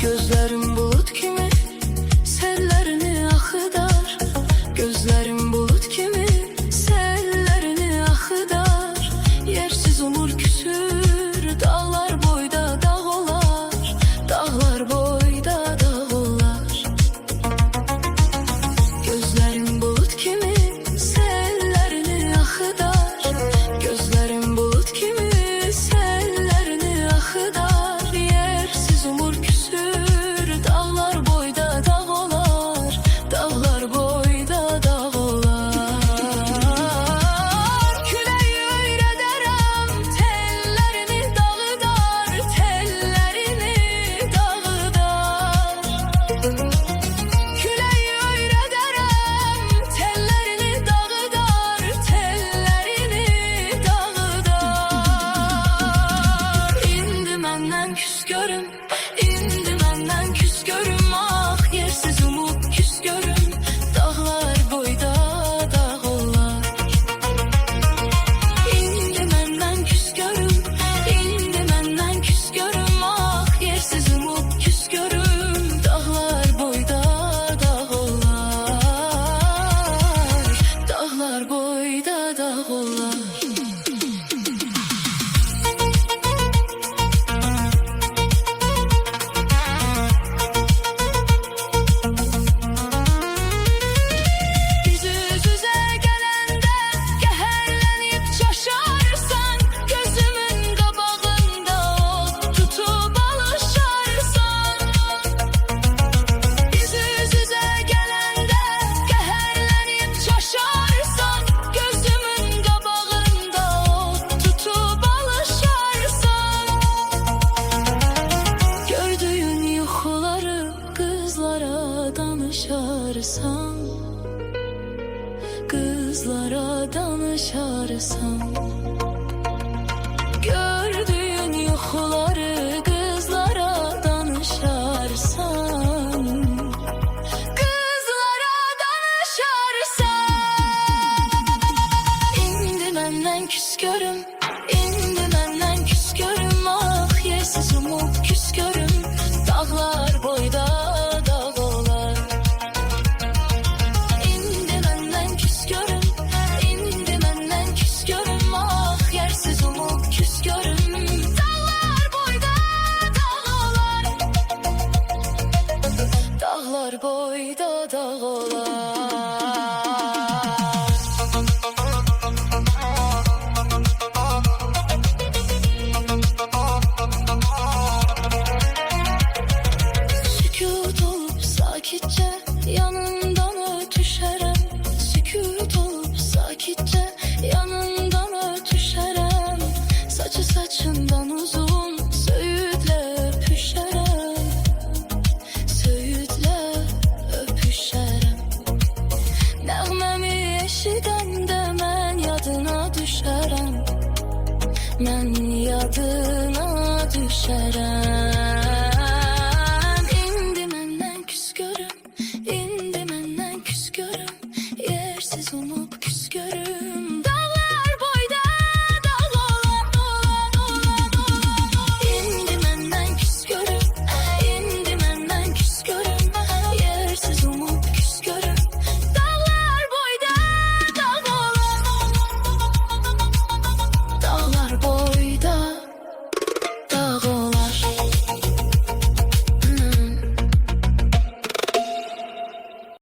Gözlerim bulut kimi sellerini akıdar. Gözlerim bulut gibi sellerini akıdar. Yersiz umur küsür dağlar boyda dağ olar. Dağlar boyda dağ olar. Gözlerim bulut gibi sellerini akıdar. Gözlerim bulut gibi sellerini akıdar. Yersiz umur küsür dağlar boyda dağ olar. Dağlar boyda dağ olar. Küleyi öyrederem tellerini dağıdar. Tellerini dağıdar. Küleyi öyrederem tellerini dağıdar. Tellerini dağıdar. İndi menden küs görüm, indi menden küs görüm. Ah yersiz umut küs görüm. Dağlar boyda dağ olar. İndi menden küs görüm, indi menden küs görüm. Ah yersiz umut küs görüm. Dağlar boyda dağ olar. Dağlar boyda dağ olar. Biz yüz yüze gelende qəhərlənib çaşarsan, gözümün qabağında ot tutup alışarsan. Biz yüz yüze gelende qəhərlənib çaşarsan, gözümün qabağında ot tutup alışarsan. Gördüğün yuxuları kızlara danışarsan, kızlara danışarsan. Gördüğün yuxuları kızlara danışarsan, kızlara danışarsan. İndi menden küs görüm, indi menden küs görüm. Ah yersiz umut küs görüm. Dağlar boyda dağ olar. İndi menden küs görüm, indi menden küs görüm. Ah yersiz umut küs görüm. Dağlar boyda dağ olar. Dağlar boyda dağ olar.